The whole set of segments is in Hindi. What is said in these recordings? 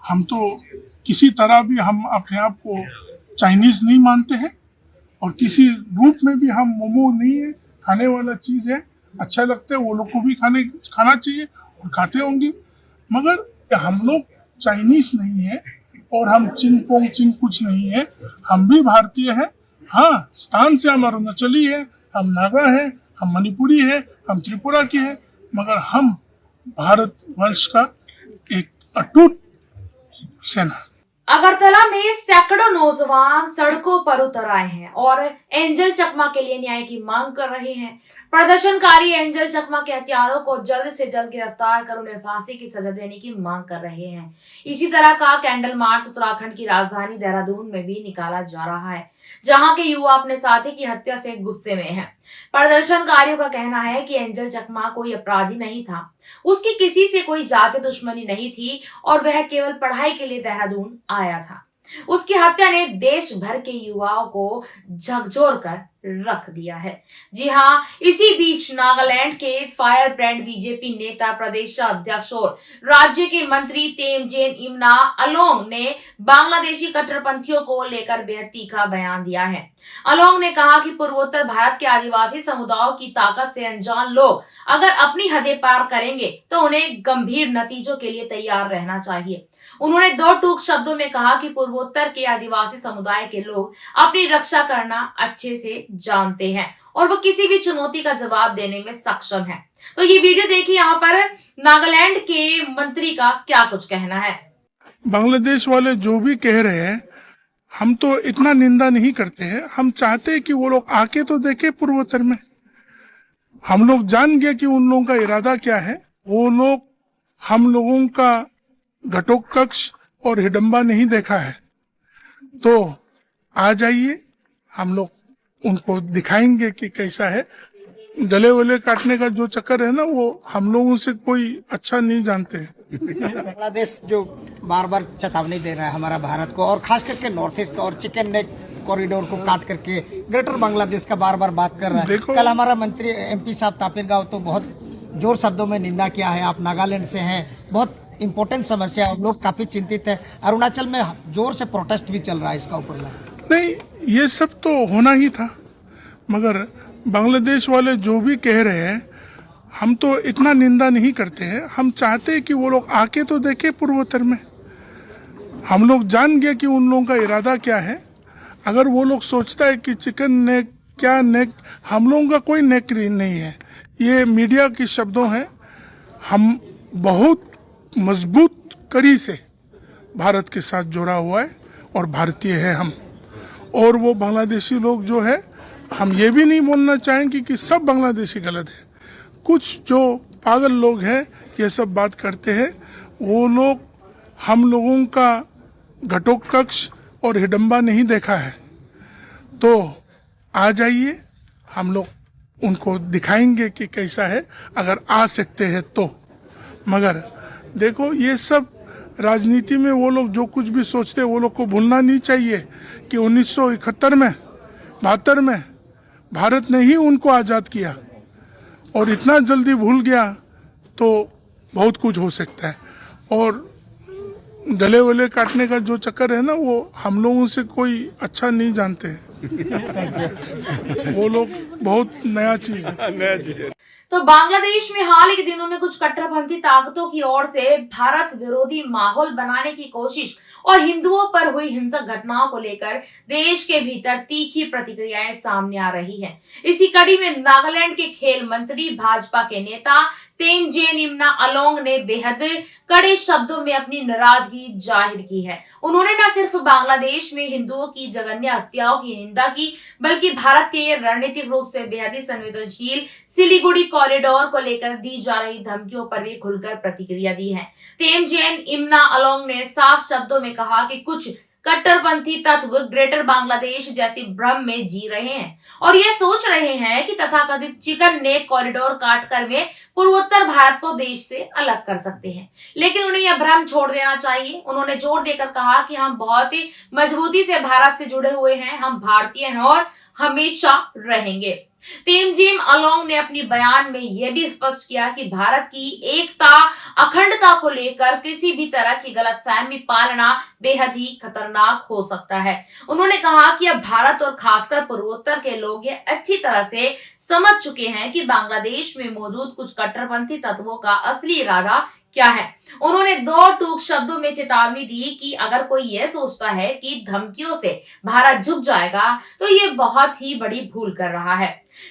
हम तो किसी तरह भी हम अपने आप को चाइनीज नहीं मानते हैं और किसी रूप में भी हम मोमो नहीं है, खाने वाला चीज़ है, अच्छा लगता है, वो लोग को भी खाना चाहिए और खाते होंगे। मगर हम लोग चाइनीज नहीं है और हम चिंगपोंग चिंग कुछ नहीं है, हम भी भारतीय हैं। हाँ, स्थान से हम अरुणाचली है, हम नागा है, हम मणिपुरी है, हम त्रिपुरा के हैं, मगर हम भारत वंश का एक अटूट सेना। अगरतला में सैकड़ों नौजवान सड़कों पर उतर आए हैं और एंजल चकमा के लिए न्याय की मांग कर रहे हैं। प्रदर्शनकारी एंजल चकमा के हत्यारों को जल्द से जल्द गिरफ्तार कर उन्हें फांसी की सजा देने की मांग कर रहे हैं। इसी तरह का कैंडल मार्च उत्तराखंड की राजधानी देहरादून में भी निकाला जा रहा है, जहां के युवा अपने साथी की हत्या से गुस्से में हैं। प्रदर्शनकारियों का कहना है कि एंजल चकमा कोई अपराधी नहीं था, उसकी किसी से कोई जाति दुश्मनी नहीं थी और वह केवल पढ़ाई के लिए देहरादून आया था। उसकी हत्या ने देश भर के युवाओं को झकझोर कर रख दिया है। जी हां, इसी बीच नागालैंड के फायर ब्रांड बीजेपी नेता, प्रदेश अध्यक्ष और राज्य के मंत्री तेमजेन इमना अलोंग ने बांग्लादेशी कट्टरपंथियों को लेकर बेहद तीखा बयान दिया है। अलोंग ने कहा कि पूर्वोत्तर भारत के आदिवासी समुदायों की ताकत से अनजान लोग अगर अपनी हदें पार करेंगे तो उन्हें गंभीर नतीजों के लिए तैयार रहना चाहिए। उन्होंने दो टूक शब्दों में कहा कि पूर्वोत्तर के आदिवासी समुदाय के लोग अपनी रक्षा करना अच्छे से जानते हैं और वो किसी भी चुनौती का जवाब देने में सक्षम है। तो ये वीडियो देखिए, यहाँ पर नागालैंड के मंत्री का क्या कुछ कहना है। बांग्लादेश वाले जो भी कह रहे हैं, हम तो इतना निंदा नहीं करते हैं। हम चाहते हैं कि वो लोग आके तो देखे पूर्वोत्तर में। हम लोग जान गए कि उन लोगों का इरादा क्या है। वो लोग हम लोगों का घटोत्कच और हिडम्बा नहीं देखा है, तो आ जाइए, हम लोग उनको दिखाएंगे कि कैसा है। गले वले काटने का जो चक्कर है ना, वो हम लोगों से कोई अच्छा नहीं जानते हैं। बांग्लादेश जो बार बार चेतावनी दे रहा है हमारा भारत को, और खास करके नॉर्थ ईस्ट और चिकन नेक कॉरिडोर को काट करके ग्रेटर बांग्लादेश का बार बार बात कर रहा है। कल हमारा मंत्री एमपी साहब तापिर गांव तो बहुत जोर शब्दों में निंदा किया है। आप नागालैंड से हैं, बहुत इम्पोर्टेंट समस्या है, लोग काफी चिंतित है। अरुणाचल में जोर से प्रोटेस्ट भी चल रहा है इसका ऊपर में। नहीं, ये सब तो होना ही था, मगर बांग्लादेश वाले जो भी कह रहे हैं, हम तो इतना निंदा नहीं करते हैं। हम चाहते हैं कि वो लोग आके तो देखे पूर्वोत्तर में। हम लोग जान गए कि उन लोगों का इरादा क्या है। अगर वो लोग सोचता है कि चिकन नेक क्या नेक, हम लोगों का कोई नेक नहीं है, ये मीडिया के शब्दों हैं। हम बहुत मजबूत कड़ी से भारत के साथ जुड़ा हुआ है और भारतीय है हम। और वो बांग्लादेशी लोग जो है, हम ये भी नहीं बोलना चाहेंगे कि सब बांग्लादेशी गलत है। कुछ जो पागल लोग हैं ये सब बात करते हैं, वो लोग हम लोगों का घटोत्कच और हिडम्बा नहीं देखा है, तो आ जाइए, हम लोग उनको दिखाएंगे कि कैसा है, अगर आ सकते हैं तो। मगर देखो, ये सब राजनीति में वो लोग जो कुछ भी सोचते हैं, वो लोग को भूलना नहीं चाहिए कि 1971 में 72 में भारत ने ही उनको आज़ाद किया, और इतना जल्दी भूल गया तो बहुत कुछ हो सकता है। और गले वले काटने का जो चक्कर है ना, वो हम लोगों से कोई अच्छा नहीं जानते हैं। वो लोग बहुत नया चीज है। तो बांग्लादेश में हाल के दिनों में कुछ कट्टरपंथी ताकतों की ओर से भारत विरोधी माहौल बनाने की कोशिश और हिंदुओं पर हुई हिंसक घटनाओं को लेकर देश के भीतर तीखी प्रतिक्रियाएं सामने आ रही हैं। इसी कड़ी में नागालैंड के खेल मंत्री, भाजपा के नेता तेमजेन इमना अलोंग ने बेहद कड़े शब्दों में अपनी नाराजगी जाहिर की है। उन्होंने न सिर्फ बांग्लादेश में हिंदुओं की जघन्य हत्याओं की निंदा की, बल्कि भारत के रणनीतिक रूप से बेहद ही संवेदनशील सिलीगुड़ी कॉरिडोर को लेकर दी जा रही धमकियों पर भी खुलकर प्रतिक्रिया दी है। तेमजेन इमना अलोंग ने साफ शब्दों में कहा कि कुछ कट्टरपंथी तत्व ग्रेटर बांग्लादेश जैसी भ्रम में जी रहे हैं और ये सोच रहे हैं कि तथाकथित चिकन नेक कॉरिडोर काटकर वे पूर्वोत्तर भारत को देश से अलग कर सकते हैं, लेकिन उन्हें यह भ्रम छोड़ देना चाहिए। उन्होंने जोर देकर कहा कि हम बहुत ही मजबूती से भारत से जुड़े हुए हैं, हम भारतीय हैं और हमेशा रहेंगे। तेमजिन अलोंग ने अपनी बयान में यह भी स्पष्ट किया कि भारत की एकता अखंडता को लेकर किसी भी तरह की गलतफहमी पालना बेहद ही खतरनाक हो सकता है। उन्होंने कहा कि अब भारत और खासकर पूर्वोत्तर के लोग ये अच्छी तरह से समझ चुके हैं कि बांग्लादेश में मौजूद कुछ कट्टरपंथी तत्वों का असली इरादा क्या है। उन्होंने दो टूक शब्दों में चेतावनी दी कि अगर कोई यह सोचता है कि धमकियों से भारत झुक जाएगा तो ये बहुत ही बड़ी भूल कर रहा है।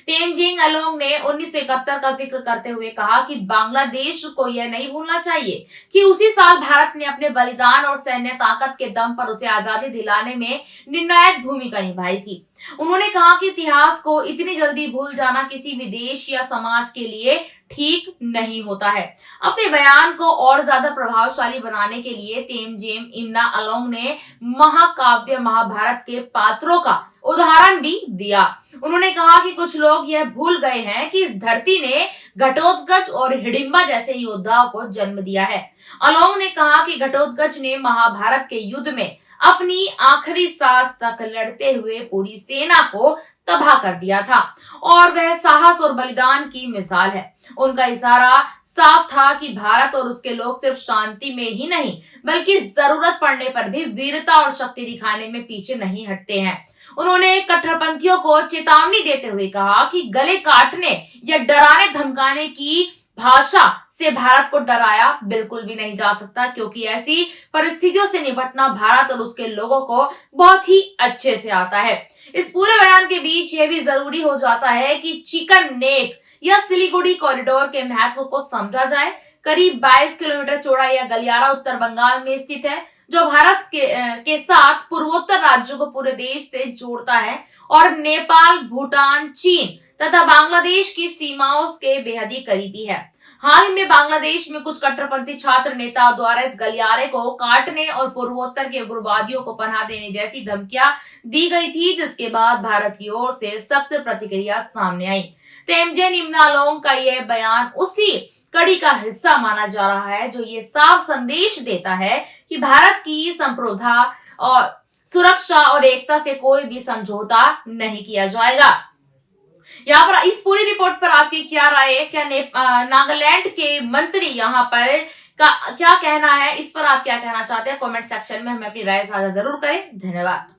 तेमजिन अलोंग ने 1971 का जिक्र करते हुए कहा कि बांग्लादेश को यह नहीं भूलना चाहिए कि उसी साल भारत ने अपने बलिदान और सैन्य ताकत के दम पर उसे आजादी दिलाने में निर्णायक भूमिका निभाई थी। उन्होंने कहा कि इतिहास को इतनी जल्दी भूल जाना किसी भी देश या समाज के लिए ठीक नहीं होता है। अपने बयान को और ज्यादा प्रभावशाली बनाने के लिए तेमजिन इम्ना अलोंग ने महाकाव्य महाभारत के पात्रों का उदाहरण भी दिया। उन्होंने कहा कि कुछ लोग यह भूल गए हैं कि इस धरती ने घटोत्कच और हिडिंबा जैसे योद्धाओं को जन्म दिया है। अलोंग ने कहा कि घटोत्कच ने महाभारत के युद्ध में अपनी आखिरी सांस तक लड़ते हुए पूरी सेना को तबाह कर दिया था और वह साहस और बलिदान की मिसाल है। उनका इशारा साफ था कि भारत और उसके लोग सिर्फ शांति में ही नहीं बल्कि जरूरत पड़ने पर भी वीरता और शक्ति दिखाने में पीछे नहीं हटते हैं। उन्होंने कट्टरपंथियों को चेतावनी देते हुए कहा कि गले काटने या डराने धमकाने की भाषा से भारत को डराया बिल्कुल भी नहीं जा सकता, क्योंकि ऐसी परिस्थितियों से निपटना भारत और उसके लोगों को बहुत ही अच्छे से आता है। इस पूरे बयान के बीच यह भी जरूरी हो जाता है कि चिकन नेक या सिलीगुड़ी कॉरिडोर के महत्व को समझा जाए। करीब 22 किलोमीटर चौड़ा यह गलियारा उत्तर बंगाल में स्थित है, जो भारत के साथ पूर्वोत्तर राज्यों को पूरे देश से जोड़ता है और नेपाल, भूटान, चीन तथा बांग्लादेश की सीमाओं के बेहद ही करीबी है। हाल में बांग्लादेश में कुछ कट्टरपंथी छात्र नेताओं द्वारा इस गलियारे को काटने और पूर्वोत्तर के उग्रवादियों को पनाह देने जैसी धमकियां दी गई थी, जिसके बाद भारत की ओर से सख्त प्रतिक्रिया सामने आई। तेमजिन इम्ना अलोंग का यह बयान उसी कड़ी का हिस्सा माना जा रहा है जो ये साफ संदेश देता है कि भारत की संप्रभुता और सुरक्षा और एकता से कोई भी समझौता नहीं किया जाएगा। यहाँ पर इस पूरी रिपोर्ट पर आपकी क्या राय है? क्या नागालैंड के मंत्री यहाँ पर का क्या कहना है? इस पर आप क्या कहना चाहते हैं? कमेंट सेक्शन में हमें अपनी राय साझा जरूर करें। धन्यवाद।